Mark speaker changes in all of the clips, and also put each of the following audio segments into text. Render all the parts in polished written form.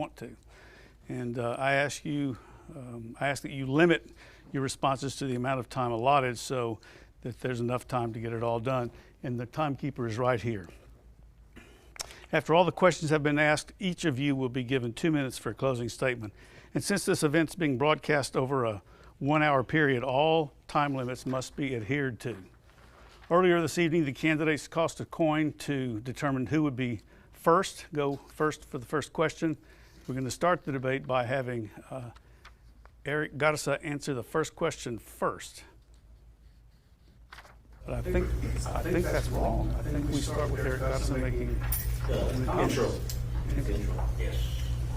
Speaker 1: want to. And I ask that you limit your responses to the amount of time allotted so that there's enough time to get it all done. And the timekeeper is right here. After all the questions have been asked, each of you will be given 2 minutes for a closing statement. And since this event's being broadcast over a 1-hour period, all time limits must be adhered to. Earlier this evening, the candidates tossed a coin to determine who would go first for the first question. We're going to start the debate by having Eric Garza answer the first question first. But I think that's wrong. I think we start with Eric Garza making the intro.
Speaker 2: Yes.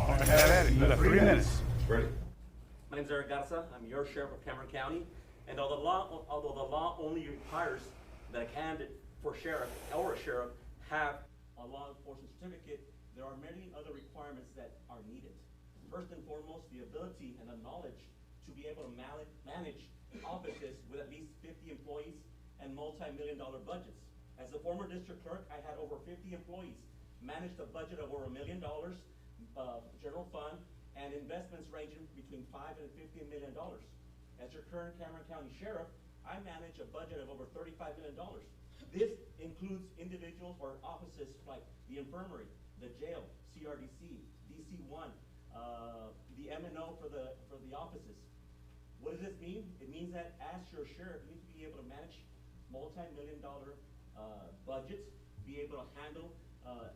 Speaker 1: All right, have at it. You got 3 minutes.
Speaker 2: Ready. My name is Eric Garza. I'm your sheriff of Cameron County. And although the law only requires that a candidate for sheriff or a sheriff have a law enforcement certificate, there are many other requirements that are needed. First and foremost, the ability and the knowledge to be able to manage offices with at least 50 employees and multi-million-dollar budgets. As a former district clerk, I had over 50 employees, managed a budget of over $1 million, general fund, and investments ranging between $5 and $15 million. As your current Cameron County Sheriff, I manage a budget of over $35 million. This includes individuals or offices like the infirmary, the jail, CRDC, DC1, the M&O for the offices. What does this mean? It means that as your sheriff, you need to be able to manage multi-million-dollar budgets, be able to handle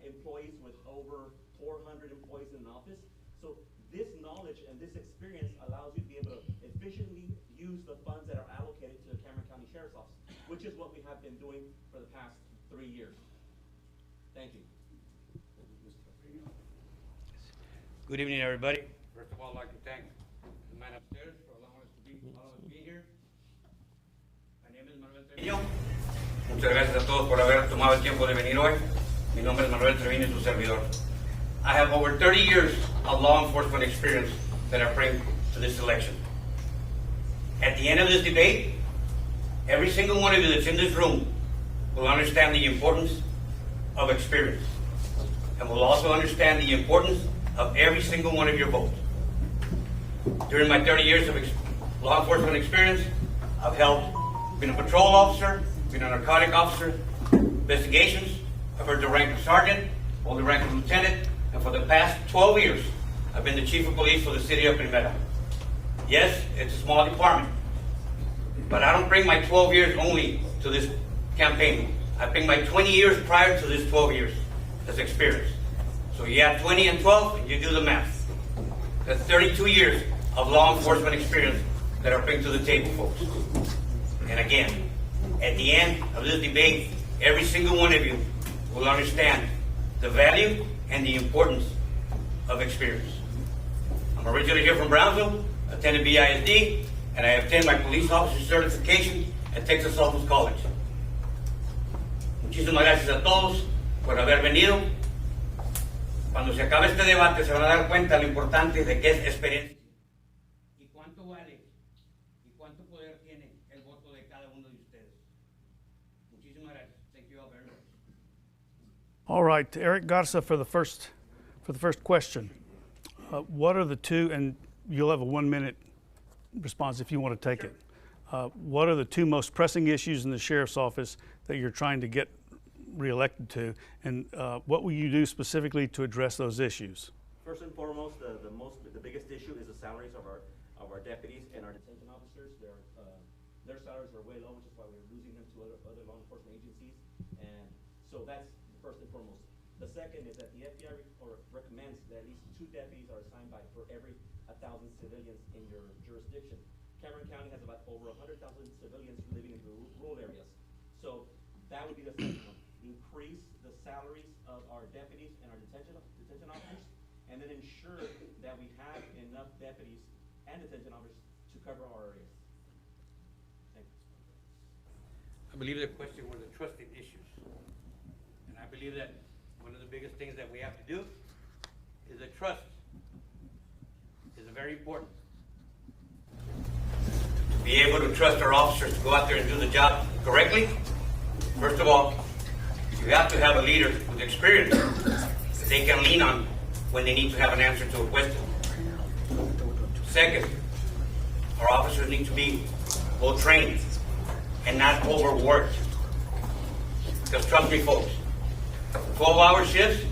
Speaker 2: employees with over 400 employees in an office. So this knowledge and this experience allows you to be able to efficiently use the funds that are allocated to the Cameron County Sheriff's Office, which is what we have been doing for the past 3 years. Thank you.
Speaker 3: Good evening, everybody. First of all, I'd like to thank the man upstairs for allowing us to be here. My name is Manuel Treviño. Muchas gracias a todos por haber tomado el tiempo de venir hoy. Mi nombre es Manuel Treviño, su servidor. I have over 30 years of law enforcement experience that I bring to this election. At the end of this debate, every single one of you that's in this room will understand the importance of experience and will also understand the importance of every single one of your votes. During my 30 years of law enforcement experience, I've been a patrol officer, been a narcotic officer, investigations, I've earned the rank of sergeant, hold the rank of lieutenant, and for the past 12 years, I've been the chief of police for the city of Primera. Yes, it's a small department, but I don't bring my 12 years only to this campaign. I bring my 20 years prior to this 12 years as experience. So you add 20 and 12, and you do the math. That's 32 years of law enforcement experience that I bring to the table, folks. And again, at the end of this debate, every single one of you will understand the value and the importance of experience. I'm originally here from Brownsville, attended BISD, and I obtained my police officer certification at Texas Southern College. Muchísimas gracias a todos por haber venido. Cuando se acabe este debate se van a dar cuenta de lo importante de qué es experiencia y cuánto vale y cuánto poder tiene el voto de cada uno de ustedes. Muchísimas gracias. Thank you all very much.
Speaker 1: All right, Eric Garza for the first question. What are the two, and you'll have a 1-minute response if you want to take it. What are the two most pressing issues in the sheriff's office that you're trying to get reelected to, and what will you do specifically to address those issues?
Speaker 2: First and foremost, the biggest issue is the salaries of our deputies and our detention officers. Their salaries are way low, which is why we're losing them to other law enforcement agencies, and so that's first and foremost. The second is that the FBI recommends that at least 2 deputies are assigned for every 1,000 civilians in your jurisdiction. Cameron County has about over 100,000 civilians living in rural areas, so that would be the second one. Increase the salaries of our deputies and our detention officers, and then ensure that we have enough deputies and detention officers to cover our areas. Thank you.
Speaker 3: I believe the question was the trusting issues. And I believe that one of the biggest things that we have to do is that trust is very important. To be able to trust our officers to go out there and do the job correctly, first of all, you have to have a leader with experience that they can lean on when they need to have an answer to a question. Second, our officers need to be well trained and not overworked. Because trust me, folks, 12-hour shifts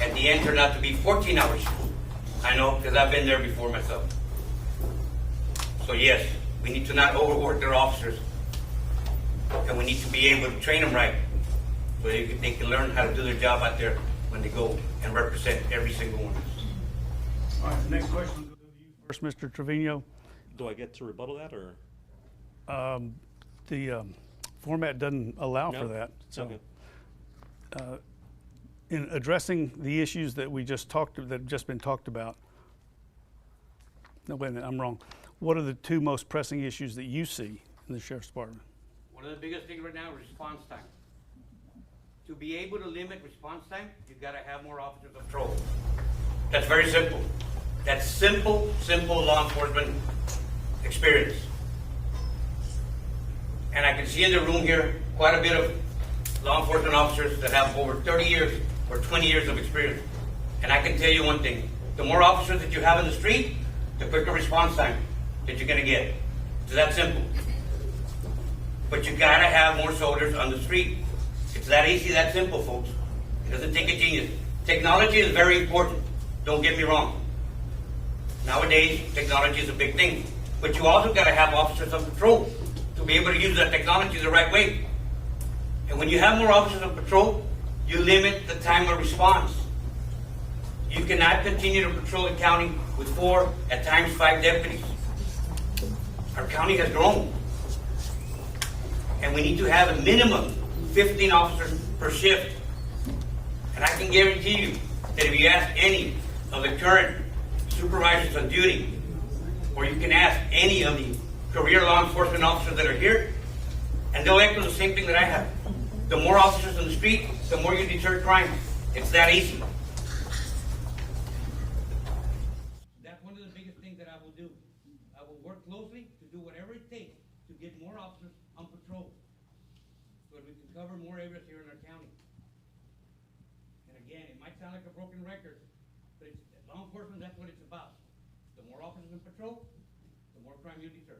Speaker 3: at the end turn out to be 14-hour shifts. I know, because I've been there before myself. So yes, we need to not overwork their officers, and we need to be able to train them right so they can learn how to do their job out there when they go and represent every single one of us.
Speaker 1: All right, the next question will go to you first, Mr. Trevino.
Speaker 2: Do I get to rebuttal that, or?
Speaker 1: The format doesn't allow
Speaker 2: No?
Speaker 1: for that. So,
Speaker 2: Okay.
Speaker 1: in addressing the issues that have just been talked about. No, wait a minute, I'm wrong. What are the two most pressing issues that you see in the Sheriff's Department?
Speaker 3: One of the biggest things right now is response time. To be able to limit response time, you've got to have more officers on patrol. That's very simple. That's simple law enforcement experience. And I can see in the room here quite a bit of law enforcement officers that have over 30 years or 20 years of experience. And I can tell you one thing, the more officers that you have in the street, the quicker response time that you're going to get. It's that simple. But you got to have more soldiers on the street. It's that easy, that simple, folks. It doesn't take a genius. Technology is very important. Don't get me wrong. Nowadays, technology is a big thing. But you also got to have officers on patrol to be able to use that technology the right way. And when you have more officers on patrol, you limit the time of response. You cannot continue to patrol the county with 4, at times 5 deputies. Our county has grown. And we need to have a minimum 15 officers per shift. And I can guarantee you that if you ask any of the current supervisors on duty, or you can ask any of the career law enforcement officers that are here, and they'll echo the same thing that I have. The more officers on the street, the more you deter crime. It's that easy. That's one of the biggest things that I will do. I will work closely to do whatever it takes to get more officers on patrol so that we can cover more areas here in our county. And again, it might sound like a broken record, but it's, law enforcement, that's what it's about. The more officers in patrol, the more crime you deter.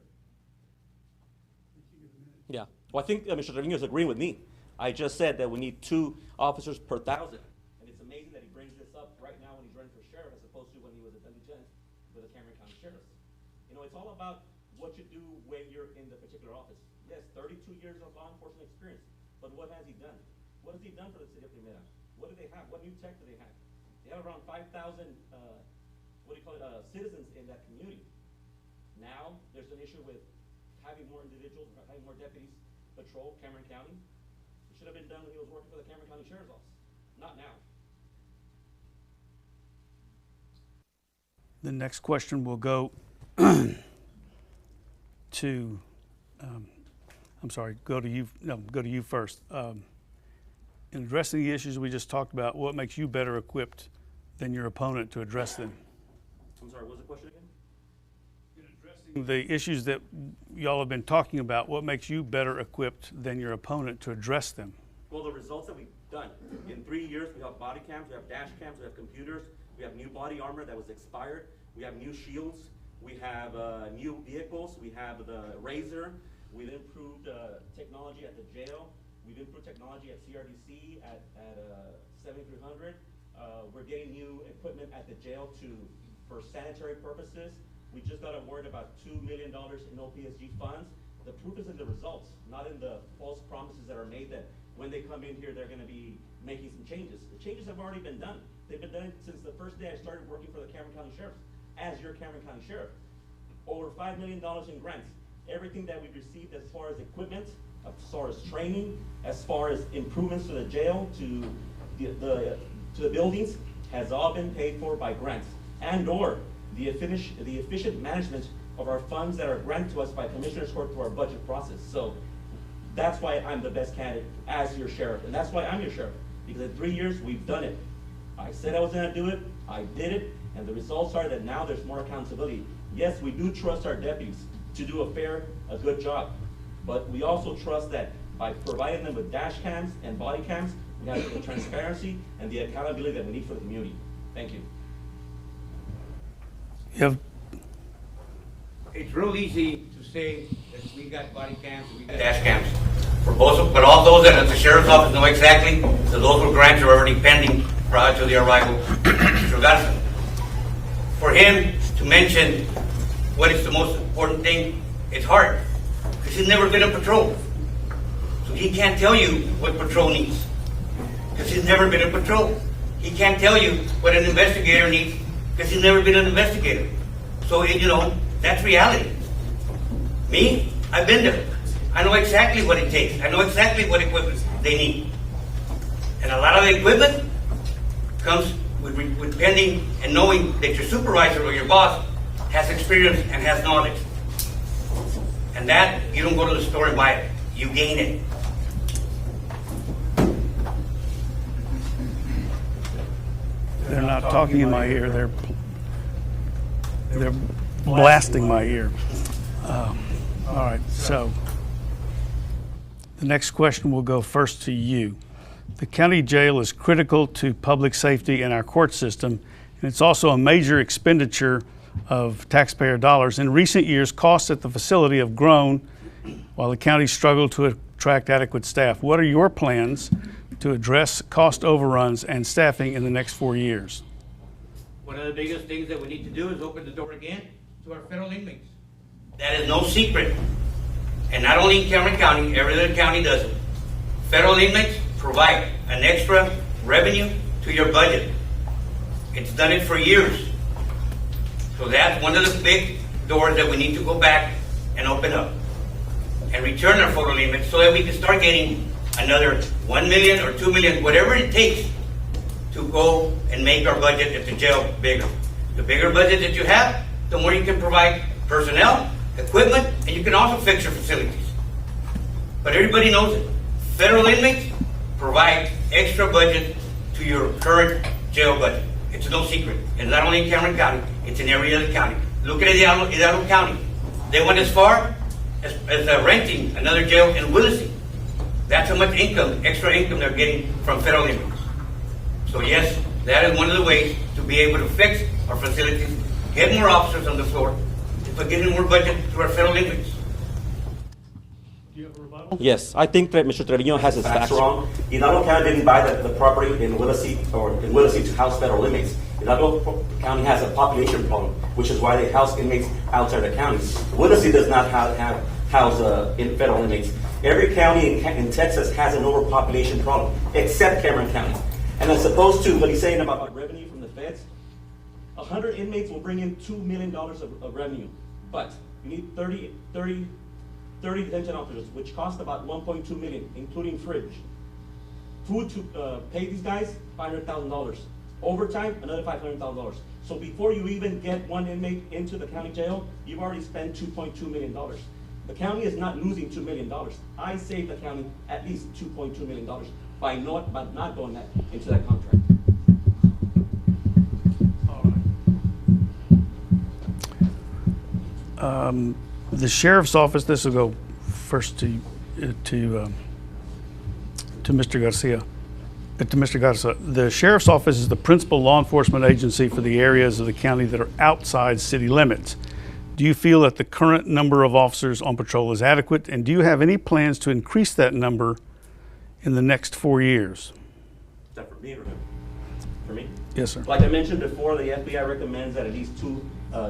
Speaker 2: Yeah. Well, I think Mr. Trevino is agreeing with me. I just said that we need 2 officers per 1,000. And it's amazing that he brings this up right now when he's running for sheriff as opposed to when he was a lieutenant with the Cameron County Sheriffs. You know, it's all about what you do when you're in the particular office. Yes, 32 years of law enforcement experience, but what has he done? What has he done for the city of Primera? What do they have? What new tech do they have? They have around 5,000, citizens in that community. Now, there's an issue with having more individuals, having more deputies patrol Cameron County. It should have been done when he was working for the Cameron County Sheriff's Office, not now.
Speaker 1: The next question will go to, go to you first. In addressing the issues we just talked about, what makes you better equipped than your opponent to address them?
Speaker 2: I'm sorry, what was the question again?
Speaker 1: In addressing the issues that y'all have been talking about, what makes you better equipped than your opponent to address them?
Speaker 2: Well, the results that we've done. In 3 years, we have body cams, we have dash cams, we have computers, we have new body armor that was expired, we have new shields, we have new vehicles, we have the Razor, we've improved technology at the jail, we've improved technology at CRDC, at 7300. We're getting new equipment at the jail for sanitary purposes. We just got awarded about $2 million in OPSG funds. The proof is in the results, not in the false promises that are made that when they come in here, they're going to be making some changes. The changes have already been done. They've been done since the first day I started working for the Cameron County Sheriffs as your Cameron County Sheriff. Over $5 million in grants. Everything that we've received as far as equipment, as far as training, as far as improvements to the jail, to the buildings, has all been paid for by grants and/or the efficient management of our funds that are granted to us by Commissioner's Court through our budget process. So that's why I'm the best candidate as your sheriff, and that's why I'm your sheriff, because in 3 years, we've done it. I said I was gonna do it, I did it, and the results are that now there's more accountability. Yes, we do trust our deputies to do a good job, but we also trust that by providing them with dash cams and body cams, we have the transparency and the accountability that we need for the community. Thank you.
Speaker 1: You have,
Speaker 3: It's real easy to say that we got body cams, we got dash cams. For both, but all those that at the sheriff's office know exactly that those were grants are already pending prior to the arrival of Mr. Garza. For him to mention what is the most important thing, it's hard, because he's never been on patrol. So he can't tell you what patrol needs, because he's never been on patrol. He can't tell you what an investigator needs, because he's never been an investigator. So, you know, that's reality. Me, I've been there. I know exactly what it takes. I know exactly what equipment they need. And a lot of the equipment comes with pending and knowing that your supervisor or your boss has experience and has knowledge. And that, you don't go to the store and buy it. You gain it.
Speaker 1: they're not talking in my ear, they're blasting my ear. All right, so the next question will go first to you. The county jail is critical to public safety in our court system, and it's also a major expenditure of taxpayer dollars. In recent years, costs at the facility have grown while the county struggled to attract adequate staff. What are your plans to address cost overruns and staffing in the next 4 years?
Speaker 3: One of the biggest things that we need to do is open the door again to our federal inmates. That is no secret. And not only in Cameron County, every other county does it. Federal inmates provide an extra revenue to your budget. It's done it for years. So that's one of the big doors that we need to go back and open up and return our federal inmates so that we can start getting another 1 million or 2 million, whatever it takes to go and make our budget at the jail bigger. The bigger budget that you have, the more you can provide personnel, equipment, and you can also fix your facilities. But everybody knows it. Federal inmates provide extra budget to your current jail budget. It's no secret. It's not only in Cameron County, it's in every other county. Look at Hidalgo County. They went as far as renting another jail in Willacy. That's how much income, extra income they're getting from federal inmates. So yes, that is one of the ways to be able to fix our facilities, get more officers on the floor, but getting more budget to our federal inmates.
Speaker 1: Do you have a rebuttal?
Speaker 2: Yes, I think that Mr. Trevino has his facts wrong. Hidalgo County didn't buy the property in Willacy to house federal inmates. Hidalgo County has a population problem, which is why they house inmates outside the county. Willacy does not house federal inmates. Every county in Texas has an overpopulation problem, except Cameron County. And as opposed to what he's saying about revenue from the feds, 100 inmates will bring in $2 million of revenue. But you need 30 detention officers, which cost about $1.2 million, including fridge. Food to pay these guys, $500,000. Overtime, another $500,000. So before you even get one inmate into the county jail, you've already spent $2.2 million. The county is not losing $2 million. I saved the county at least $2.2 million by not going into that contract.
Speaker 1: All right. The sheriff's office, this will go first to Mr. Garcia. To Mr. Garza, the sheriff's office is the principal law enforcement agency for the areas of the county that are outside city limits. Do you feel that the current number of officers on patrol is adequate, and do you have any plans to increase that number in the next 4 years?
Speaker 2: Is that for me or him? For me?
Speaker 1: Yes, sir.
Speaker 2: Like I mentioned before, the FBI recommends that at least 2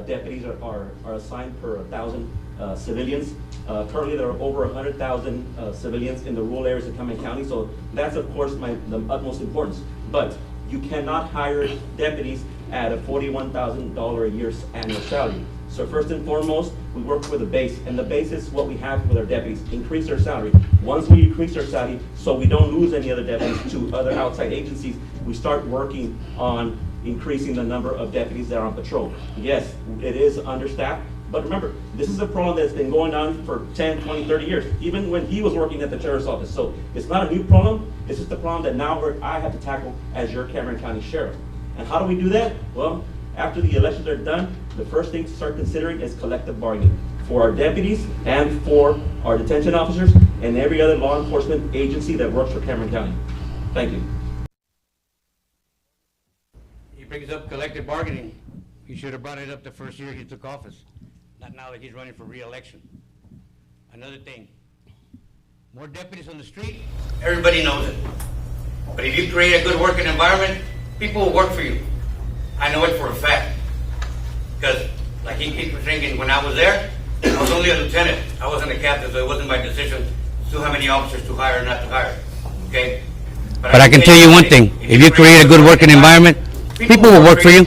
Speaker 2: deputies are assigned per 1,000 civilians. Currently, there are over 100,000 civilians in the rural areas of Cameron County, so that's, of course, the utmost importance. But you cannot hire deputies at a $41,000 a year annual salary. So first and foremost, we work with a base, and the base is what we have with our deputies, increase their salary. Once we increase their salary, so we don't lose any other deputies to other outside agencies, we start working on increasing the number of deputies that are on patrol. Yes, it is understaffed, but remember, this is a problem that's been going on for 10, 20, 30 years, even when he was working at the sheriff's office. So it's not a new problem, it's just a problem that now I have to tackle as your Cameron County sheriff. And how do we do that? Well, after the elections are done, the first thing to start considering is collective bargaining for our deputies and for our detention officers and every other law enforcement agency that works for Cameron County. Thank you.
Speaker 3: He brings up collective bargaining. He should have brought it up the first year he took office, not now that he's running for re-election. Another thing, more deputies on the street, everybody knows it. But if you create a good working environment, people will work for you. I know it for a fact. Because, like he was thinking, when I was there, I was only a lieutenant. I wasn't a captain, so it wasn't my decision to how many officers to hire or not to hire. Okay? But I can tell you one thing. If you create a good working environment, people will work for you.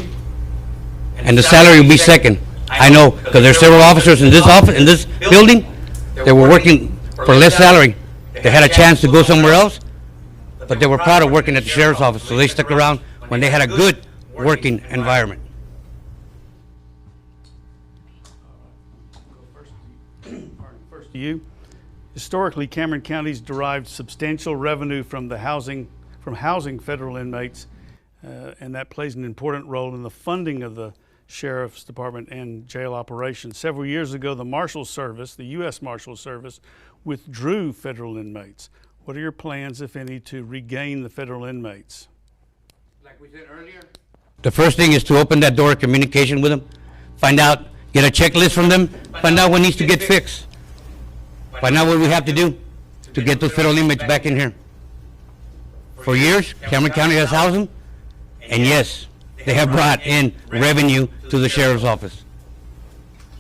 Speaker 3: And the salary will be second. I know, because there's several officers in this office, in this building, that were working for less salary. They had a chance to go somewhere else, but they were proud of working at the sheriff's office, so they stuck around when they had a good working environment.
Speaker 1: First to you. Historically, Cameron County's derived substantial revenue from housing federal inmates, and that plays an important role in the funding of the Sheriff's Department and jail operations. Several years ago, the Marshals Service, the U.S. Marshals Service, withdrew federal inmates. What are your plans, if any, to regain the federal inmates?
Speaker 3: Like we said earlier, the first thing is to open that door of communication with them, find out, get a checklist from them, find out what needs to get fixed, find out what we have to do to get those federal inmates back in here. For years, Cameron County has housed them, and yes, they have brought in revenue to the sheriff's office.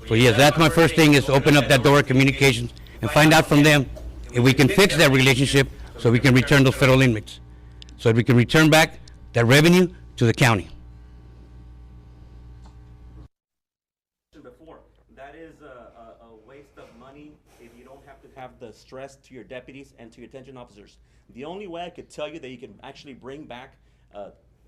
Speaker 3: So yes, that's my first thing, is to open up that door of communications and find out from them if we can fix that relationship so we can return those federal inmates, so that we can return back that revenue to the county.
Speaker 2: Before, that is a waste of money if you don't have to have the stress to your deputies and to your detention officers. The only way I could tell you that you can actually bring back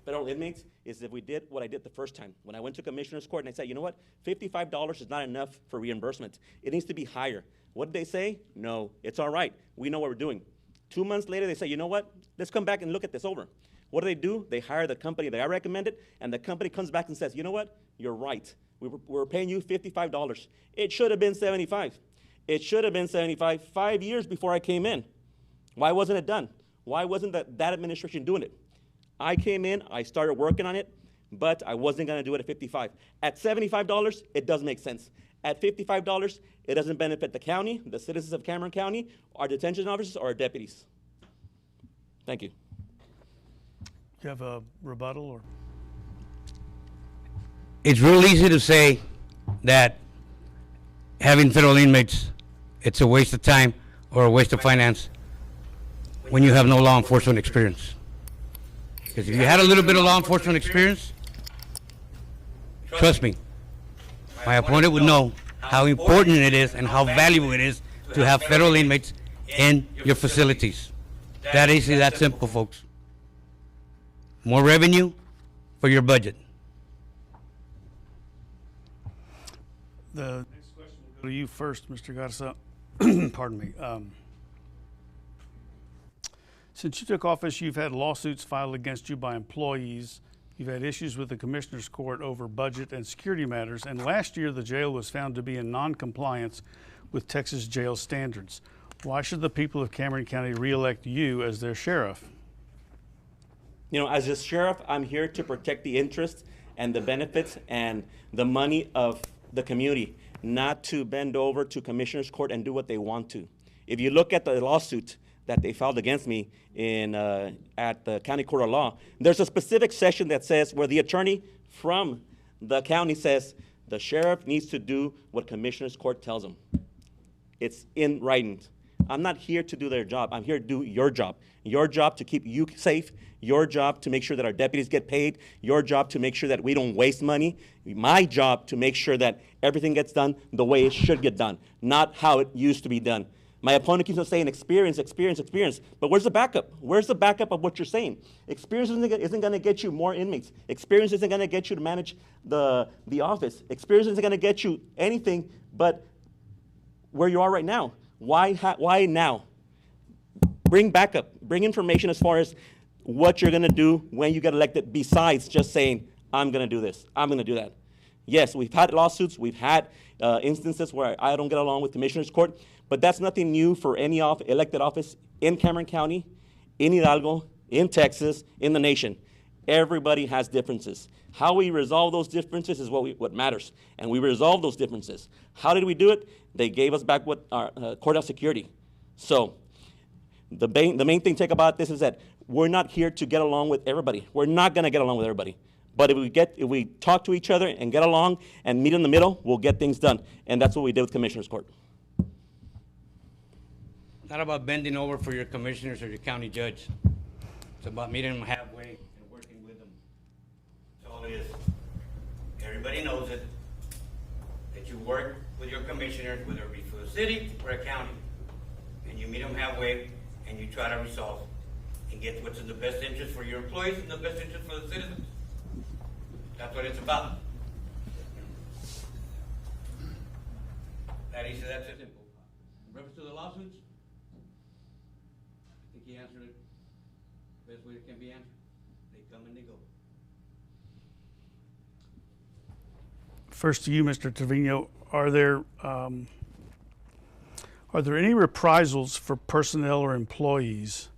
Speaker 2: federal inmates is if we did what I did the first time. When I went to Commissioner's Court and I said, you know what, $55 is not enough for reimbursement. It needs to be higher. What did they say? No, it's all right. We know what we're doing. 2 months later, they say, you know what, let's come back and look at this over. What do? They hire the company that I recommended, and the company comes back and says, you know what, you're right. We're paying you $55. It should have been $75. It should have been $75 5 years before I came in. Why wasn't it done? Why wasn't that administration doing it? I came in, I started working on it, but I wasn't gonna do it at $55. At $75, it does make sense. At $55, it doesn't benefit the county, the citizens of Cameron County, our detention officers, or our deputies. Thank you.
Speaker 1: Do you have a rebuttal? Or?
Speaker 3: It's real easy to say that having federal inmates, it's a waste of time or a waste of finance when you have no law enforcement experience. Because if you had a little bit of law enforcement experience, trust me, my opponent would know how important it is and how valuable it is to have federal inmates in your facilities. That easy, that simple, folks. More revenue for your budget.
Speaker 1: The next question will go to you first, Mr. Garza. Pardon me. Since you took office, you've had lawsuits filed against you by employees. You've had issues with the Commissioner's Court over budget and security matters. And last year, the jail was found to be in non-compliance with Texas jail standards. Why should the people of Cameron County re-elect you as their sheriff?
Speaker 2: You know, as a sheriff, I'm here to protect the interests and the benefits and the money of the community, not to bend over to Commissioner's Court and do what they want to. If you look at the lawsuit that they filed against me at the County Court of Law, there's a specific section that says where the attorney from the county says the sheriff needs to do what Commissioner's Court tells him. It's in writing. I'm not here to do their job. I'm here to do your job. Your job to keep you safe. Your job to make sure that our deputies get paid. Your job to make sure that we don't waste money. My job to make sure that everything gets done the way it should get done, not how it used to be done. My opponent keeps on saying experience, experience, experience. But where's the backup? Where's the backup of what you're saying? Experience isn't going to get you more inmates. Experience isn't going to get you to manage the office. Experience isn't going to get you anything but where you are right now. Why now? Bring backup. Bring information as far as what you're going to do when you get elected, besides just saying, I'm going to do this, I'm going to do that. Yes, we've had lawsuits. We've had instances where I don't get along with Commissioner's Court, but that's nothing new for any elected office in Cameron County, in Hidalgo, in Texas, in the nation. Everybody has differences. How we resolve those differences is what matters, and we resolve those differences. How did we do it? They gave us back what our courthouse security. So the main thing to take about this is that we're not here to get along with everybody. We're not going to get along with everybody. But if we talk to each other and get along and meet in the middle, we'll get things done. And that's what we did with Commissioners Court.
Speaker 3: Not about bending over for your commissioners or your county judge. It's about meeting them halfway and working with them. That's all it is. Everybody knows it, that you work with your commissioners, whether it be for the city or a county, and you meet them halfway and you try to resolve and get what's in the best interest for your employees and the best interest for the citizens. That's what it's about. That easy, that's it. Simple. In reference to the lawsuits, I think he answered it the best way it can be answered. They come and they go.
Speaker 1: First to you, Mr. Trevino, are there any reprisals for personnel or employees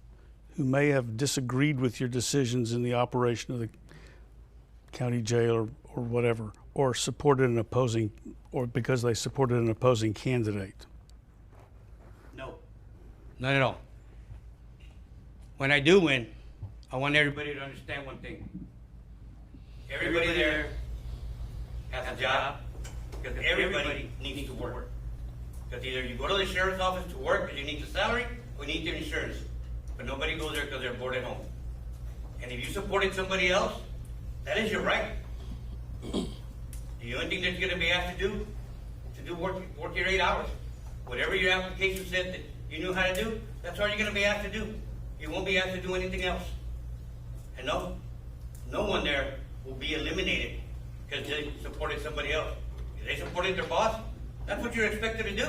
Speaker 1: who may have disagreed with your decisions in the operation of the county jail or whatever, or supported an opposing, or because they supported an opposing candidate?
Speaker 3: No, not at all. When I do win, I want everybody to understand one thing. Everybody there has a job because everybody needs to work. Because either you go to the sheriff's office to work because you need the salary or you need your insurance. But nobody goes there because they're bored at home. And if you supported somebody else, that is your right. The only thing that you're going to be asked to do work your 8 hours. Whatever your application said that you knew how to do, that's all you're going to be asked to do. You won't be asked to do anything else. And no one there will be eliminated because they supported somebody else. If they supported their boss, that's what you're expected to do.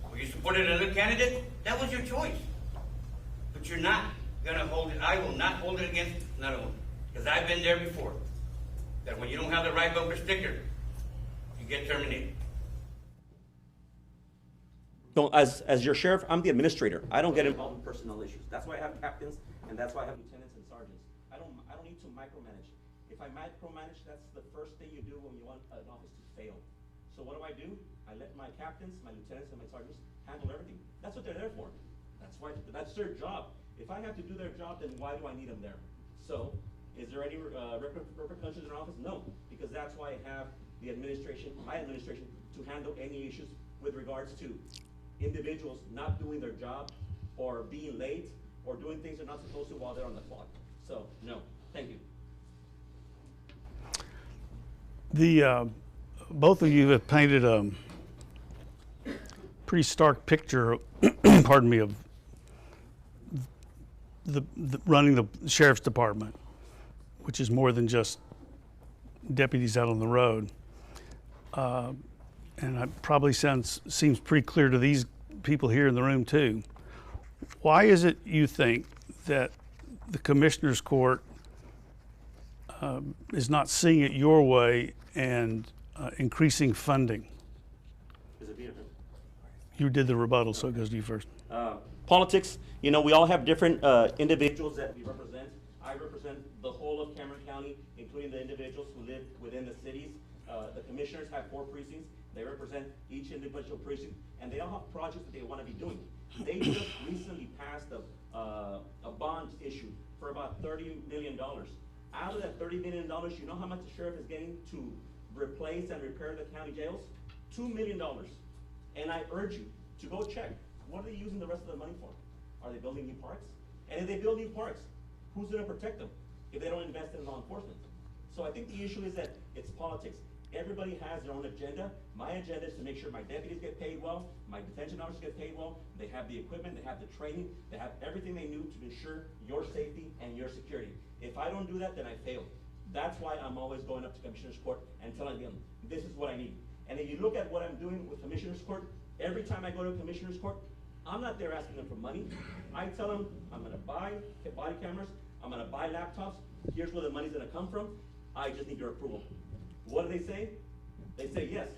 Speaker 3: Or you supported another candidate, that was your choice. But you're not going to hold it. I will not hold it against another one. Because I've been there before. That when you don't have the right bumper sticker, you get terminated.
Speaker 2: So as your sheriff, I'm the administrator. I don't get involved in personnel issues. That's why I have captains, and that's why I have lieutenants and sergeants. I don't need to micromanage. If I micromanage, that's the first thing you do when you want an office to fail. So what do? I let my captains, my lieutenants, and my sergeants handle everything. That's what they're there for. That's their job. If I have to do their job, then why do I need them there? So, is there any repercussions in our office? No, because that's why I have the administration, my administration, to handle any issues with regards to individuals not doing their job or being late or doing things they're not supposed to while they're on the clock. So, no, thank you.
Speaker 1: Both of you have painted a pretty stark picture, pardon me, of the running the sheriff's department, which is more than just deputies out on the road. And it probably seems pretty clear to these people here in the room too. Why is it you think that the Commissioner's Court is not seeing it your way and increasing funding?
Speaker 2: Is it beautiful?
Speaker 1: You did the rebuttal, so it goes to you first.
Speaker 2: Politics, we all have different individuals that we represent. I represent the whole of Cameron County, including the individuals who live within the cities. The commissioners have 4 precincts. They represent each individual precinct, and they all have projects that they want to be doing. They just recently passed a bond issue for about $30 million. Out of that $30 million, you know how much the sheriff is getting to replace and repair the county jails? $2 million. And I urge you to go check. What are they using the rest of the money for? Are they building new parks? And if they build new parks, who's going to protect them if they don't invest in law enforcement? So I think the issue is that it's politics. Everybody has their own agenda. My agenda is to make sure my deputies get paid well, my detention officers get paid well, they have the equipment, they have the training, they have everything they need to ensure your safety and your security. If I don't do that, then I fail. That's why I'm always going up to Commissioner's Court and telling them, this is what I need. And if you look at what I'm doing with Commissioner's Court, every time I go to Commissioner's Court, I'm not there asking them for money. I tell them, I'm gonna buy body cameras, I'm gonna buy laptops, here's where the money's gonna come from, I just need your approval. What do they say? They say yes.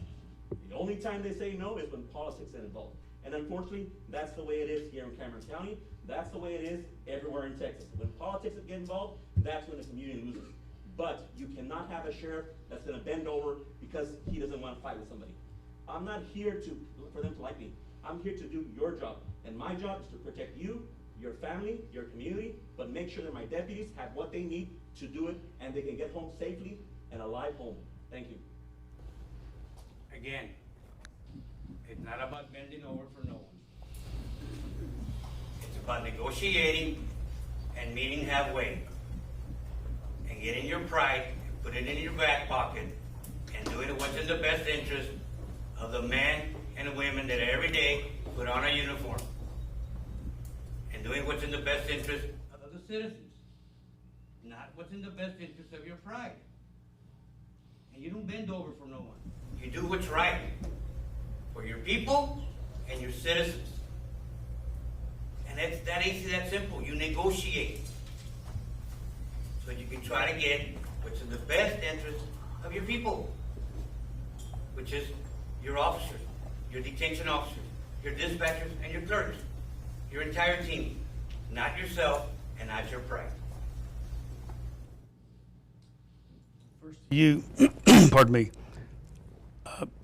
Speaker 2: The only time they say no is when politics is involved. And unfortunately, that's the way it is here in Cameron County. That's the way it is everywhere in Texas. When politics get involved, that's when the community loses. But you cannot have a sheriff that's gonna bend over because he doesn't wanna fight with somebody. I'm not here for them to like me. I'm here to do your job. And my job is to protect you, your family, your community, but make sure that my deputies have what they need to do it and they can get home safely and alive home. Thank you.
Speaker 3: Again, it's not about bending over for no one. It's about negotiating and meeting halfway. And getting your pride, put it in your back pocket, and doing what's in the best interest of the men and the women that every day put on a uniform. And doing what's in the best interest of the citizens, not what's in the best interest of your pride. And you don't bend over for no one. You do what's right for your people and your citizens. And that ain't that simple. You negotiate so you can try to get what's in the best interest of your people, which is your officers, your detention officers, your dispatchers, and your clerks. Your entire team, not yourself and not your pride.
Speaker 1: You, pardon me,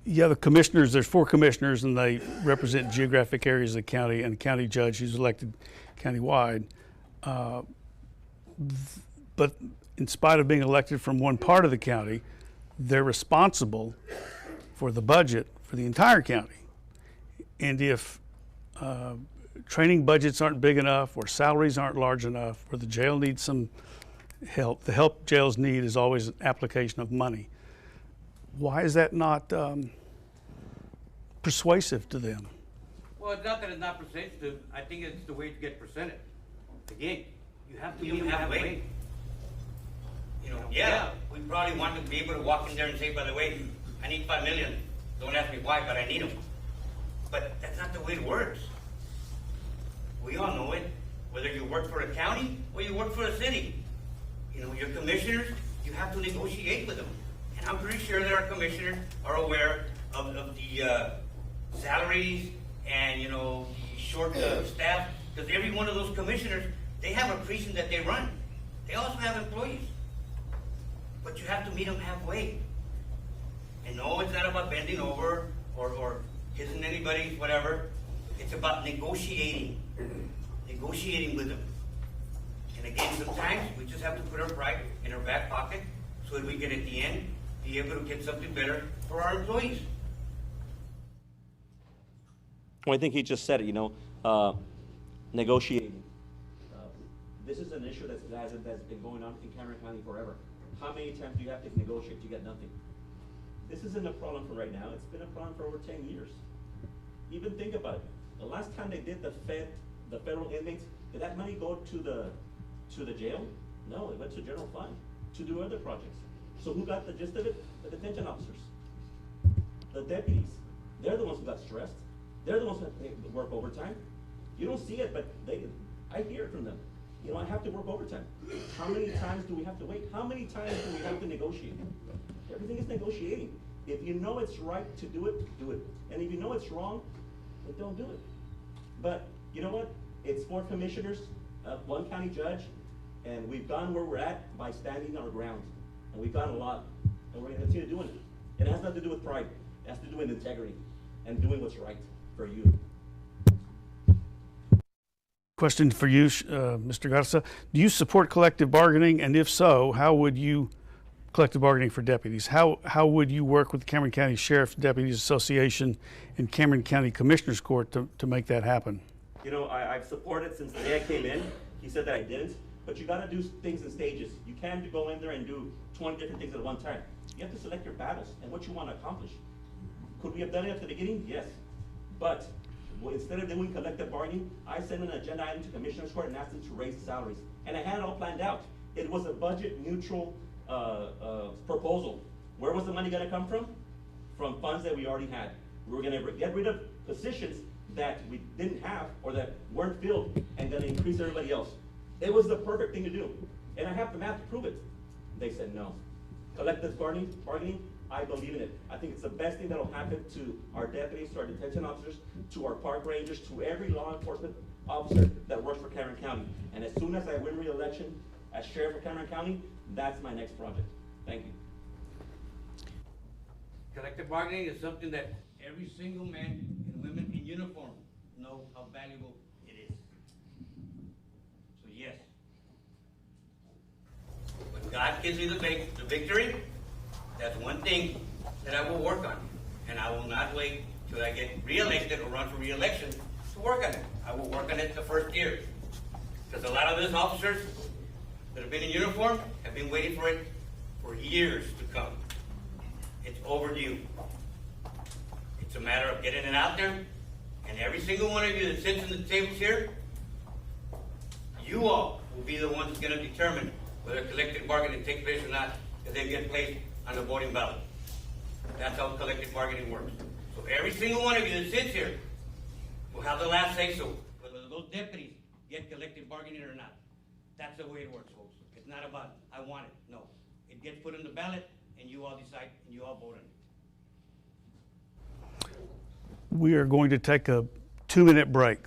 Speaker 1: you have the commissioners, there's 4 commissioners, and they represent geographic areas of the county, and a county judge who's elected countywide. But in spite of being elected from one part of the county, they're responsible for the budget for the entire county. And if training budgets aren't big enough, or salaries aren't large enough, or the jail needs some help, the help jails need is always an application of money. Why is that not persuasive to them?
Speaker 3: Well, it's not that it's not persuasive. I think it's the way to get presented. Again, you have to meet them halfway. You know, yeah, we probably want to be able to walk in there and say, by the way, I need $5 million. Don't ask me why, but I need them. But that's not the way it works. We all know it. Whether you work for a county or you work for a city, you know, your commissioners, you have to negotiate with them. And I'm pretty sure that our commissioners are aware of the salaries and, you know, the short staff, because every one of those commissioners, they have a precinct that they run. They also have employees. But you have to meet them halfway. And no, it's not about bending over or kissing anybody, whatever. It's about negotiating with them. And again, sometimes we just have to put our pride in our back pocket so that we can, at the end, be able to get something better for our employees.
Speaker 2: Well, I think he just said it, you know, negotiating. This is an issue that's been going on in Cameron County forever. How many times do you have to negotiate to get nothing? This isn't a problem for right now. It's been a problem for over 10 years. Even think about it. The last time they did the federal inmates, did that money go to the jail? No, it went to general fund to do other projects. So who got the gist of it? The detention officers, the deputies. They're the ones who got stressed. They're the ones who have to work overtime. You don't see it, but I hear it from them. You know, I have to work overtime. How many times do we have to wait? How many times do we have to negotiate? Everything is negotiating. If you know it's right to do it, do it. And if you know it's wrong, then don't do it. But you know what? It's 4 commissioners, 1 county judge, and we've gone where we're at by standing our ground. And we've gone a lot, and we're going to continue doing it. It has nothing to do with pride. It has to do with integrity and doing what's right for you.
Speaker 1: Question for you, Mr. Garza. Do you support collective bargaining? And if so, how would you collective bargaining for deputies? How would you work with the Cameron County Sheriff's Deputies Association and Cameron County Commissioners Court to make that happen?
Speaker 2: You know, I've supported since the day I came in. He said that I didn't, but you got to do things in stages. You can't go in there and do 20 different things at one time. You have to select your battles and what you want to accomplish. Could we have done it at the beginning? Yes. But instead of doing collective bargaining, I sent an agenda item to Commissioner's Court and asked them to raise the salaries. And I had it all planned out. It was a budget neutral proposal. Where was the money going to come from? From funds that we already had. We were going to get rid of positions that we didn't have or that weren't filled and going to increase everybody else. It was the perfect thing to do. And I have the math to prove it. They said no. Collective bargaining, I believe in it. I think it's the best thing that will happen to our deputies, to our detention officers, to our park rangers, to every law enforcement officer that works for Cameron County. And as soon as I win re-election as sheriff of Cameron County, that's my next project. Thank you.
Speaker 3: Collective bargaining is something that every single man and women in uniform know how valuable it is. So yes, when God gives me the victory, that's one thing that I will work on. And I will not wait till I get re-elected or run for re-election to work on it. I will work on it the first year. Because a lot of those officers that have been in uniform have been waiting for it for years to come. It's overdue. It's a matter of getting it out there, and every single one of you that sits in the tables here, you all will be the ones going to determine whether collective bargaining takes place or not, if they get placed on the voting ballot. That's how collective bargaining works. So every single one of you that sits here will have the last say so, whether those deputies get collective bargaining or not. That's the way it works, folks. It's not about, I want it. No. It gets put on the ballot, and you all decide, and you all vote on it.
Speaker 1: We are going to take a 2-minute break.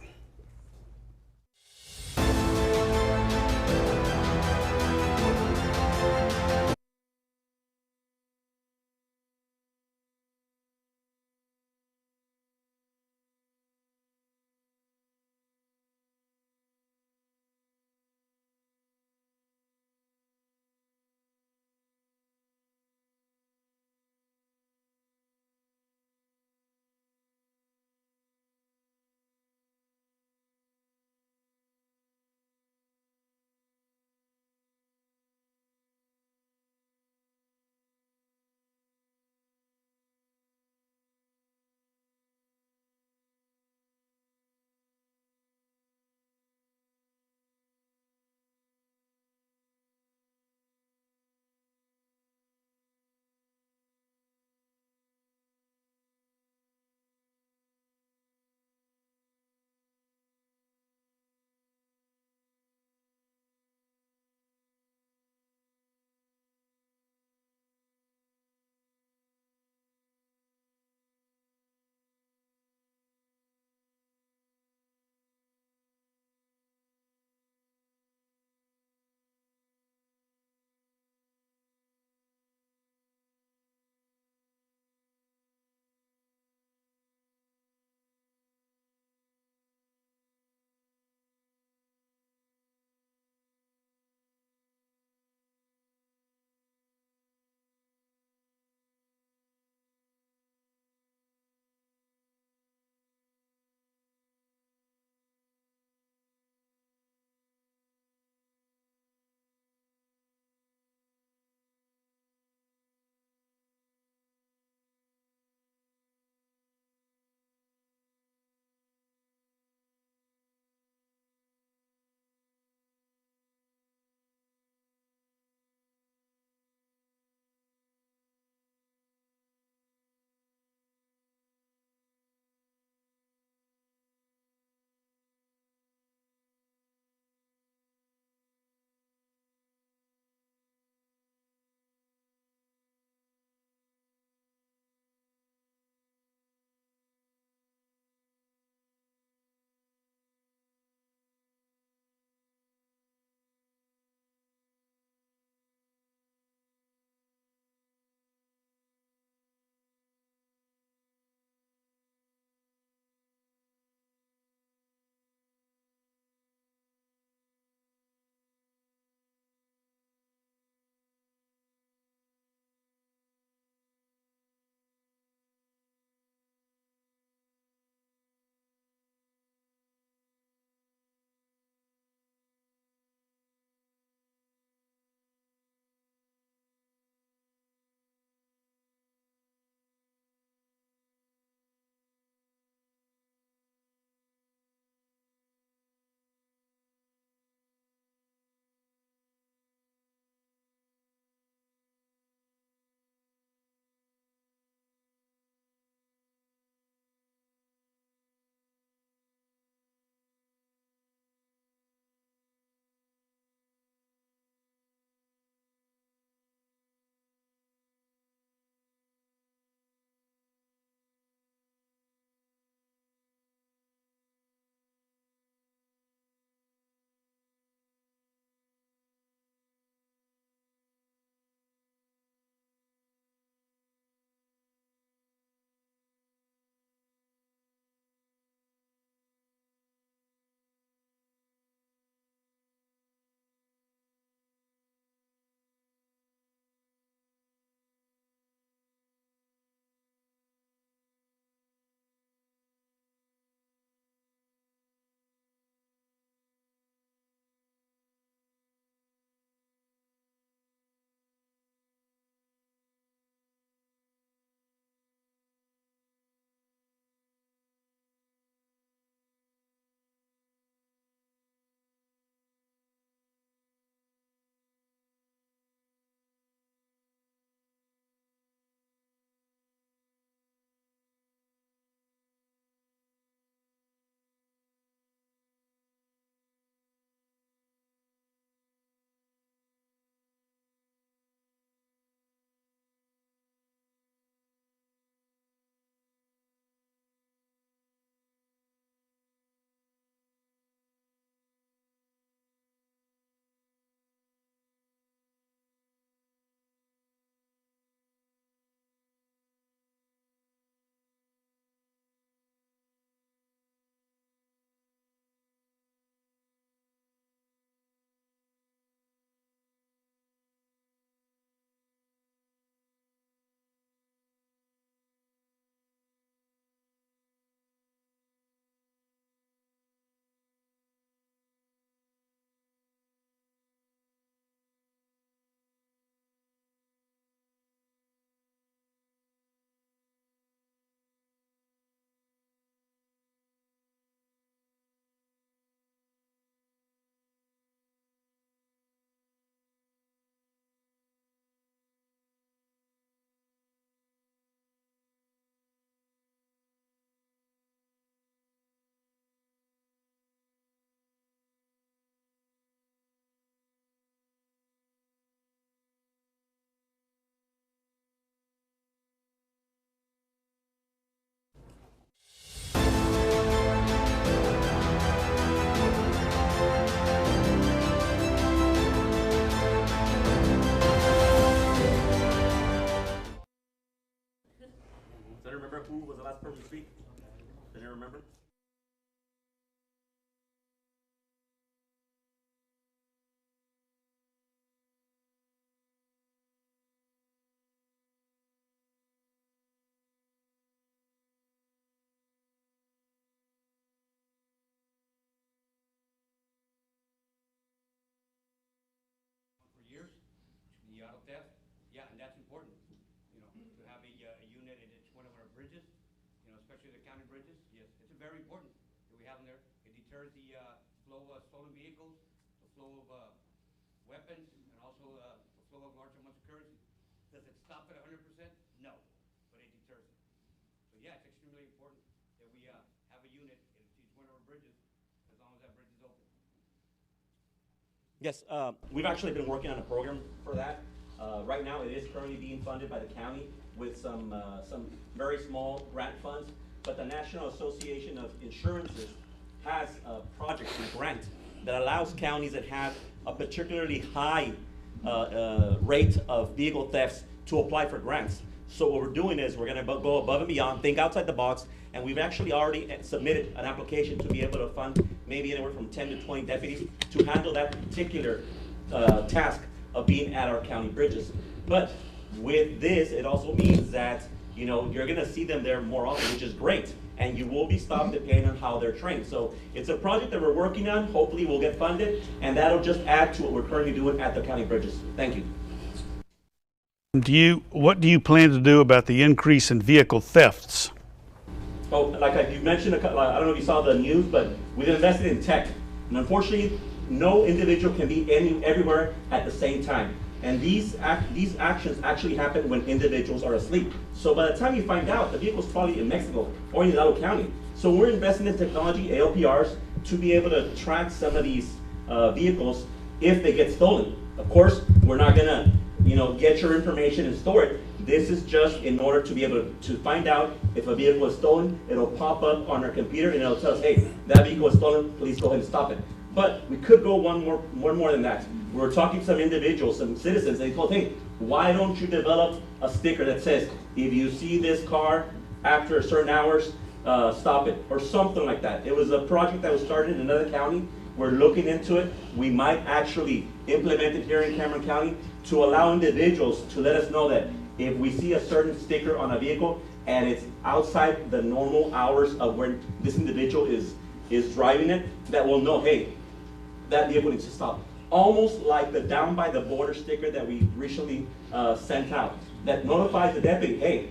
Speaker 2: Does anyone remember who was the last person to speak? Does anyone remember?
Speaker 3: For years, the auto theft, yeah, and that's important, you know, to have a unit in each one of our bridges, you know, especially the county bridges, yes, it's very important that we have them there. It deters the flow of stolen vehicles, the flow of weapons, and also the flow of large amounts of currency. Does it stop it 100%? No, but it deters it. So yeah, it's extremely important that we have a unit in each one of our bridges, as long as that bridge is open.
Speaker 2: Yes, we've actually been working on a program for that. Right now, it is currently being funded by the county with some very small grant funds, but the National Association of Insurances has a project, a grant, that allows counties that have a particularly high rate of vehicle thefts to apply for grants. So what we're doing is we're gonna go above and beyond, think outside the box, and we've actually already submitted an application to be able to fund maybe anywhere from 10 to 20 deputies to handle that particular task of being at our county bridges. But with this, it also means that, you know, you're gonna see them there more often, which is great, and you will be stopped depending on how they're trained. So it's a project that we're working on. Hopefully we'll get funded, and that'll just add to what we're currently doing at the county bridges. Thank you.
Speaker 1: What do you plan to do about the increase in vehicle thefts?
Speaker 2: Oh, like you mentioned, I don't know if you saw the news, but we've invested in tech. And unfortunately, no individual can be everywhere at the same time. And these actions actually happen when individuals are asleep. So by the time you find out, the vehicle's probably in Mexico or in Hidalgo County. So we're investing in technology, ALPRs, to be able to track some of these vehicles if they get stolen. Of course, we're not gonna, you know, get your information and store it. This is just in order to be able to find out if a vehicle is stolen. It'll pop up on our computer and it'll tell us, hey, that vehicle is stolen, please go ahead and stop it. But we could go one more than that. We were talking to some individuals, some citizens, and they told, hey, why don't you develop a sticker that says, if you see this car after a certain hours, stop it, or something like that. It was a project that was started in another county. We're looking into it. We might actually implement it here in Cameron County to allow individuals to let us know that if we see a certain sticker on a vehicle and it's outside the normal hours of when this individual is driving it, that we'll know, hey, that vehicle needs to stop. Almost like the down by the border sticker that we recently sent out, that notifies the deputy, hey,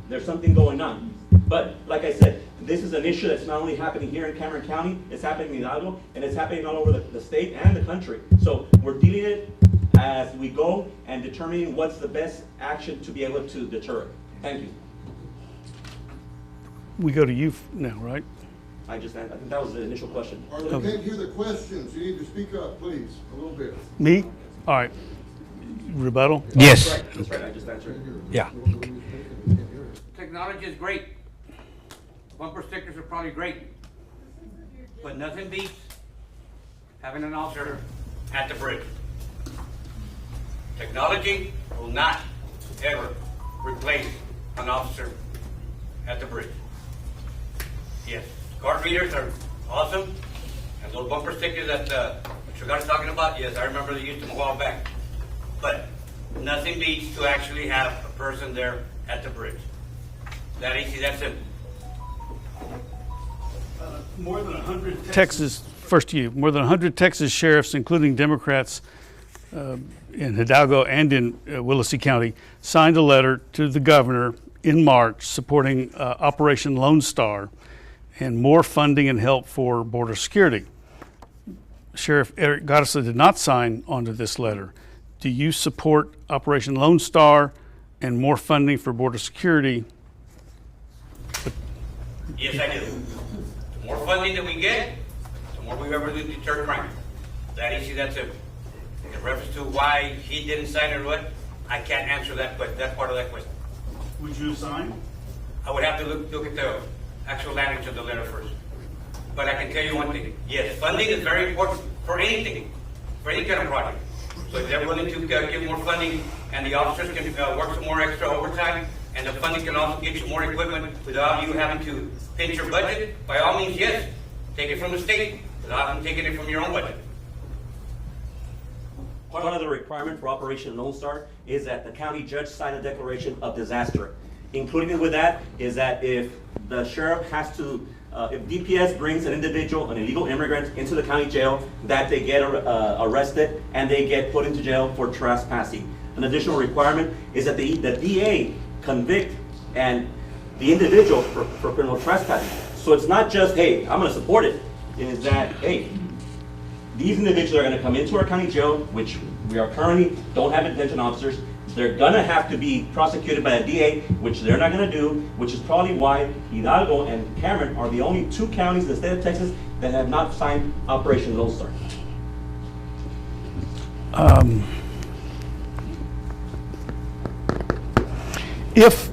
Speaker 2: there's something going on. But like I said, this is an issue that's not only happening here in Cameron County, it's happening in Hidalgo, and it's happening all over the state and the country. So we're dealing it as we go and determining what's the best action to be able to deter it. Thank you.
Speaker 1: We go to you now, right?
Speaker 2: I think that was the initial question.
Speaker 4: Or they can't hear the questions. You need to speak up, please, a little bit.
Speaker 1: Me? All right. Rebuttal?
Speaker 3: Yes.
Speaker 2: That's right, I just answered.
Speaker 3: Yeah. Technology is great. Bumper stickers are probably great. But nothing beats having an officer at the bridge. Technology will not ever replace an officer at the bridge. Yes, card readers are awesome, and those bumper stickers that Mr. Gar's talking about, yes, I remember they used them a while back. But nothing beats to actually have a person there at the bridge. That easy, that's it.
Speaker 1: More than 100 more than 100 Texas sheriffs, including Democrats in Hidalgo and in Willacy County, signed a letter to the governor in March supporting Operation Lone Star and more funding and help for border security. Sheriff Eric Garza did not sign onto this letter. Do you support Operation Lone Star and more funding for border security?
Speaker 3: Yes, I do. The more funding that we get, the more we ever deter crime. That easy, that's it. In reference to why he didn't sign it or what, I can't answer that part of that question.
Speaker 1: Would you sign?
Speaker 3: I would have to look at the actual language of the letter first. But I can tell you one thing. Yes, funding is very important for anything, for any kind of project. So if they're willing to give more funding and the officers can work some more extra overtime, and the funding can also get you more equipment without you having to pinch your budget, by all means, yes, take it from the state without having taking it from your own budget.
Speaker 2: Part of the requirement for Operation Lone Star is that the county judge sign a declaration of disaster. Included with that is that if the sheriff has to, if DPS brings an individual, an illegal immigrant, into the county jail, that they get arrested and they get put into jail for trespassing. An additional requirement is that the DA convict and the individual for criminal trespassing. So it's not just, hey, I'm gonna support it. It is that, hey, these individuals are going to come into our county jail, which we are currently don't have detention officers. They're going to have to be prosecuted by a DA, which they're not going to do, which is probably why Hidalgo and Cameron are the only two counties in the state of Texas that have not signed Operation Lone Star.
Speaker 1: If,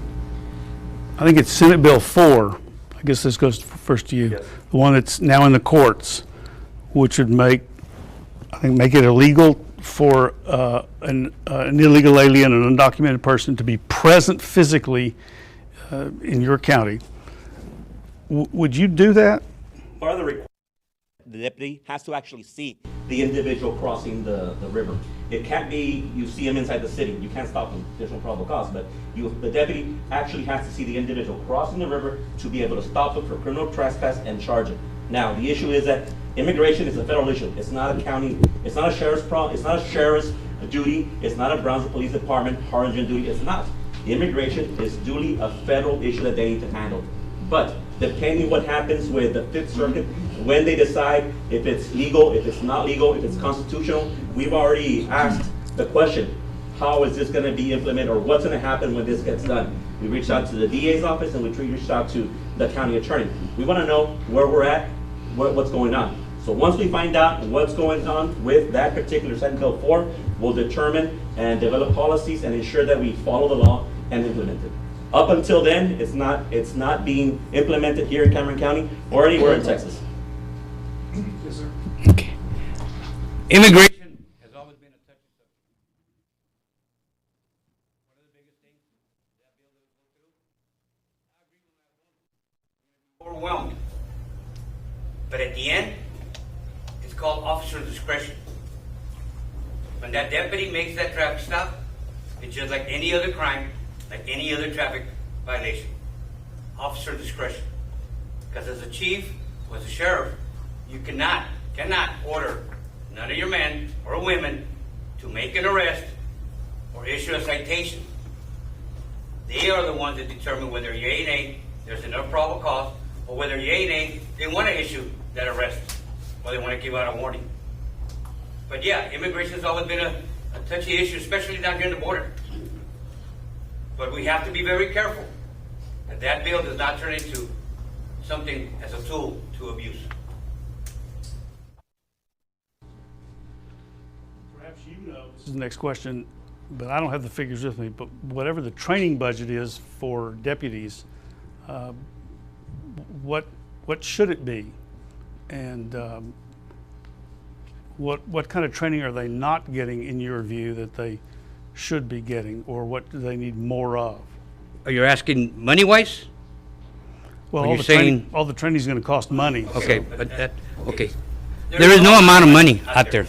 Speaker 1: I think it's Senate Bill 4, I guess this goes first to you,
Speaker 2: Yes.
Speaker 1: the one that's now in the courts, which would make it illegal for an illegal alien, an undocumented person, to be present physically in your county. Would you do that?
Speaker 2: Part of the requirement, the deputy has to actually see the individual crossing the river. It can't be you see him inside the city. You can't stop him. There's no probable cause. But the deputy actually has to see the individual crossing the river to be able to stop him for criminal trespass and charge him. Now, the issue is that immigration is a federal issue. It's not a county, it's not a sheriff's it's not a sheriff's duty, it's not a Brownsville Police Department Harlingen duty, it's not. Immigration is duly a federal issue that they need to handle. But depending what happens with the Fifth Circuit, when they decide if it's legal, if it's not legal, if it's constitutional, we've already asked the question, how is this going to be implemented, or what's going to happen when this gets done? We reached out to the DA's office and we reached out to the county attorney. We want to know where we're at, what's going on. So once we find out what's going on with that particular Senate Bill 4, we'll determine and develop policies and ensure that we follow the law and implement it. Up until then, it's not being implemented here in Cameron County or anywhere in Texas.
Speaker 4: Yes, sir.
Speaker 3: Okay. Immigration has always been a touchy subject. One of the biggest things that bill that will go through, I agree with that one. Overwhelmed. But at the end, it's called officer discretion. When that deputy makes that traffic stop, it's just like any other crime, like any other traffic violation. Officer discretion. Because as a chief or as a sheriff, you cannot order none of your men or women to make an arrest or issue a citation. They are the ones that determine whether yea and nay, there's enough probable cause, or whether yea and nay, they want to issue that arrest, or they want to give out a warning. But yeah, immigration has always been a touchy issue, especially down here in the border. But we have to be very careful that that bill does not turn into something as a tool to abuse.
Speaker 1: Perhaps you know. This is the next question, but I don't have the figures with me, but whatever the training budget is for deputies, what should it be? And what kind of training are they not getting, in your view, that they should be getting, or what do they need more of?
Speaker 3: Are you asking money-wise?
Speaker 1: Well,
Speaker 3: Are
Speaker 1: all
Speaker 3: you
Speaker 1: the
Speaker 3: saying-
Speaker 1: all the training is going to cost money.
Speaker 3: Okay, but okay. There is no amount of money out there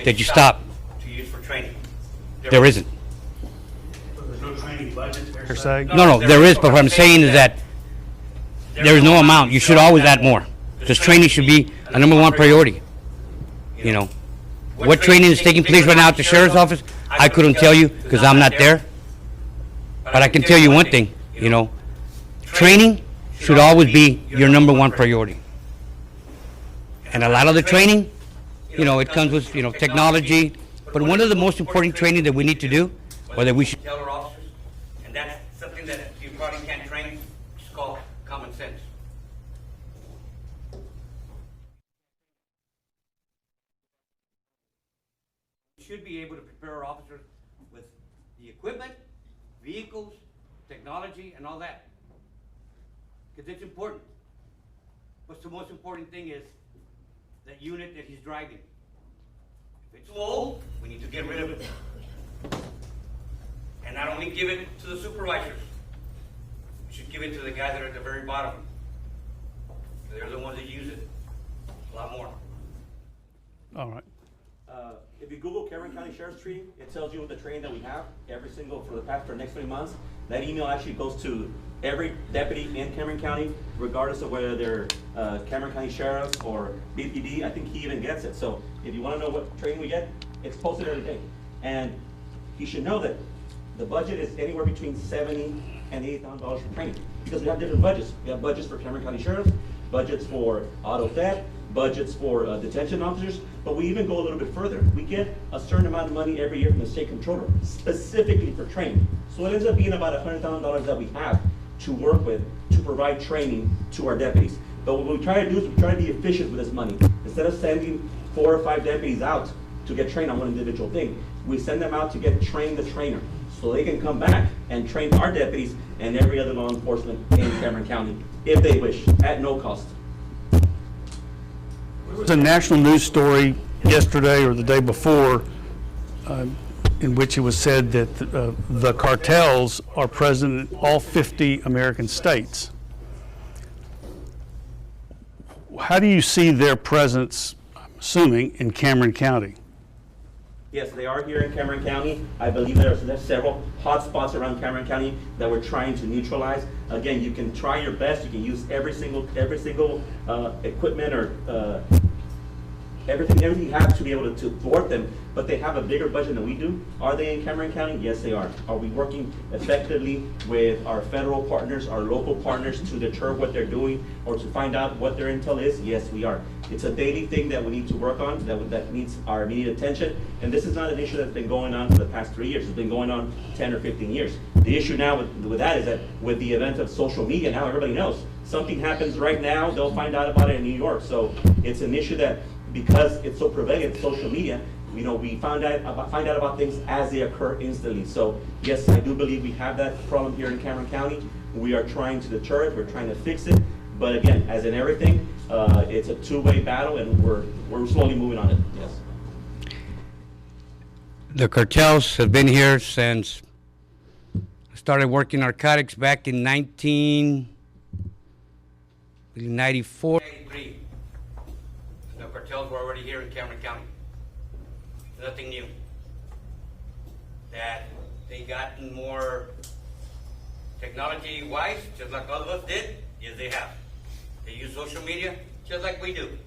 Speaker 3: that you stop.
Speaker 2: To use for training.
Speaker 3: There isn't.
Speaker 1: There's no training budget per se.
Speaker 3: No, there is, but what I'm saying is that there is no amount. You should always add more. Because training should be a number one priority. You know, what training is taking place right now at the sheriff's office, I couldn't tell you because I'm not there. But I can tell you one thing, you know, training should always be your number one priority. And a lot of the training, you know, it comes with, you know, technology. But one of the most important training that we need to do, or that we should tell our officers, and that's something that you probably can't train, it's called common sense. We should be able to prepare our officers with the equipment, vehicles, technology, and all that. Because it's important. What's the most important thing is that unit that he's driving. If it's old, we need to get rid of it. And And not only give it to the supervisors, you should give it to the guys that are at the very bottom. They're the ones that use it a lot more.
Speaker 1: All right.
Speaker 2: If you Google Cameron County Sheriff's Training, it tells you the training that we have for the next 3 months. That email actually goes to every deputy in Cameron County, regardless of whether they're Cameron County Sheriffs or BPD. I think he even gets it. So if you want to know what training we get, it's posted every day. And you should know that the budget is anywhere between $70,000 and $80,000 for training, because we have different budgets. We have budgets for Cameron County Sheriffs, budgets for auto theft, budgets for detention officers, but we even go a little bit further. We get a certain amount of money every year from the state controller, specifically for training. So it ends up being about $100,000 that we have to work with to provide training to our deputies. But what we try to do is we try to be efficient with this money. Instead of sending 4 or 5 deputies out to get trained on one individual thing, we send them out to get trained the trainer, so they can come back and train our deputies and every other law enforcement in Cameron County, if they wish, at no cost.
Speaker 1: There was a national news story yesterday or the day before in which it was said that the cartels are present in all 50 American states. How do you see their presence, I'm assuming, in Cameron County?
Speaker 2: Yes, they are here in Cameron County. I believe there's several hot spots around Cameron County that we're trying to neutralize. Again, you can try your best. You can use every single equipment or everything you have to be able to thwart them, but they have a bigger budget than we do. Are they in Cameron County? Yes, they are. Are we working effectively with our federal partners, our local partners, to deter what they're doing or to find out what their intel is? Yes, we are. It's a daily thing that we need to work on, that needs our immediate attention. And this is not an issue that's been going on for the past 3 years. It's been going on 10 or 15 years. The issue now with that is that with the event of social media, now everybody knows. Something happens right now, they'll find out about it in New York. So it's an issue that, because it's so prevalent, social media, we find out about things as they occur instantly. So yes, I do believe we have that problem here in Cameron County. We are trying to deter it, we're trying to fix it. But again, as in everything, it's a two-way battle, and we're slowly moving on it, yes.
Speaker 3: The cartels have been here since I started working narcotics back in 1994. The cartels were already here in Cameron County. Nothing new. That they gotten more technology-wise, just like all of us did. Yes, they have. They use social media just like we do.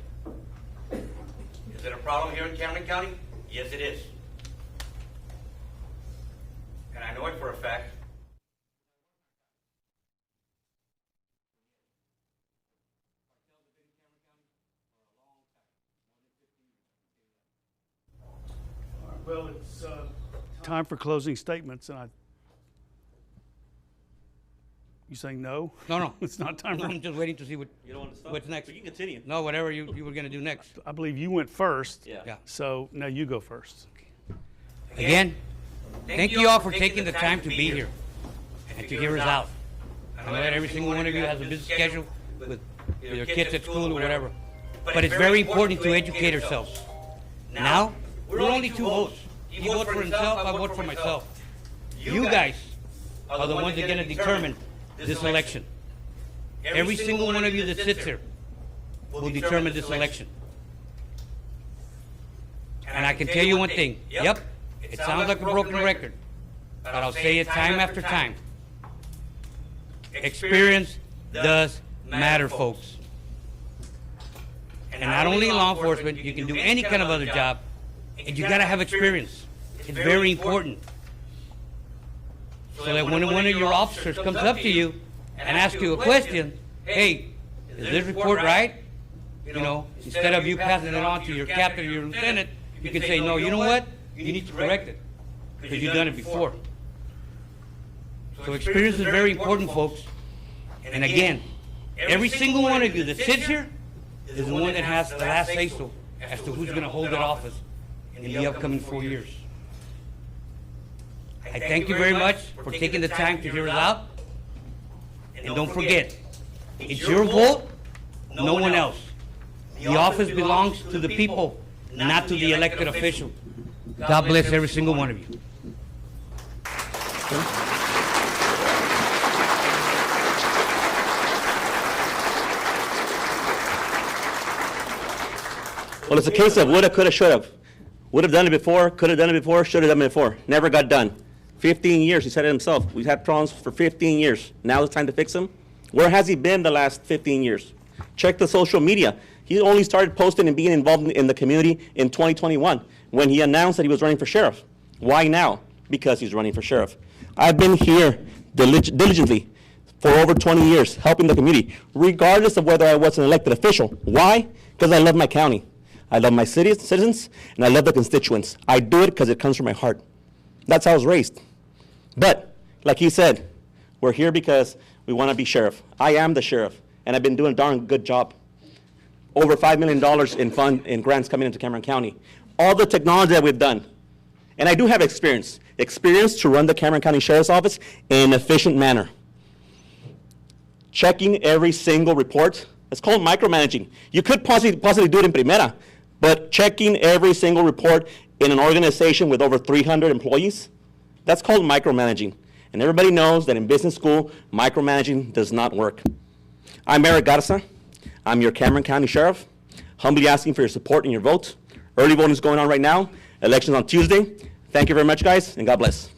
Speaker 3: Is it a problem here in Cameron County? Yes, it is. And I know it for a fact.
Speaker 1: Well, it's time for closing statements, and you saying no?
Speaker 3: No.
Speaker 1: It's not time
Speaker 3: No,
Speaker 1: for.
Speaker 3: I'm just waiting to see
Speaker 2: You don't want to stop?
Speaker 3: what's next.
Speaker 2: We can continue.
Speaker 3: No, whatever you were going to do next.
Speaker 1: I believe you went first.
Speaker 2: Yeah.
Speaker 1: So now you go first.
Speaker 3: Again, thank you all for taking the time to be here and to hear us out. I know that every single one of you has a busy schedule with your kids at school or whatever. But it's very important to educate ourselves. Now, we're only 2 votes. He votes for himself, I vote for myself. You guys are the ones that are going to determine this election. Every single one of you that sits here will determine this election. And I can tell you one thing. Yep, it sounds like a broken record, but I'll say it time after time. Experience does matter, folks. And not only in law enforcement, you can do any kind of other job, and you gotta have experience. It's very important. So that when one of your officers comes up to you and asks you a question, hey, is this report right? Instead of you passing it on to your captain or your lieutenant, you can say, no, you know what? You need to correct it, because you've done it before. So experience is very important, folks. And again, every single one of you that sits here is the one that has the last say-so as to who's going to hold that office in the upcoming 4 years. I thank you very much for taking the time to hear us out. And don't forget, it's your vote, no one else. The office belongs to the people, not to the elected official. God bless every single one of you.
Speaker 2: Well, it's a case of woulda, coulda, shoulda. Would have done it before, could have done it before, should have done it before. Never got done. 15 years, he said it himself. We've had problems for 15 years. Now it's time to fix them. Where has he been the last 15 years? Check the social media. He only started posting and being involved in the community in 2021 when he announced that he was running for sheriff. Why now? Because he's running for sheriff. I've been here diligently for over 20 years helping the community, regardless of whether I was an elected official. Why? Because I love my county. I love my citizens, and I love the constituents. I do it because it comes from my heart. That's how I was raised. But, like he said, we're here because we want to be sheriff. I am the sheriff, and I've been doing a darn good job. Over $5 million in grants coming into Cameron County. All the technology that we've done. And I do have experience to run the Cameron County Sheriff's Office in an efficient manner. Checking every single report. It's called micromanaging. You could possibly do it in Primera, but checking every single report in an organization with over 300 employees, that's called micromanaging. And everybody knows that in business school, micromanaging does not work. I'm Eric Garza. I'm your Cameron County Sheriff. Humbly asking for your support and your vote. Early voting is going on right now. Elections on Tuesday. Thank you very much, guys, and God bless.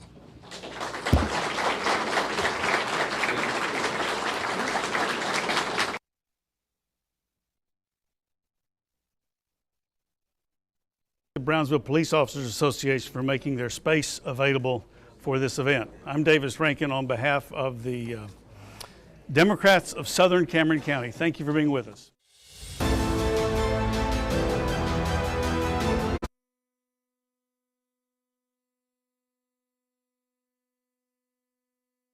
Speaker 1: The Brownsville Police Officers Association for making their space available for this event. I'm Davis Rankin on behalf of the Democrats of Southern Cameron County. Thank you for being with us.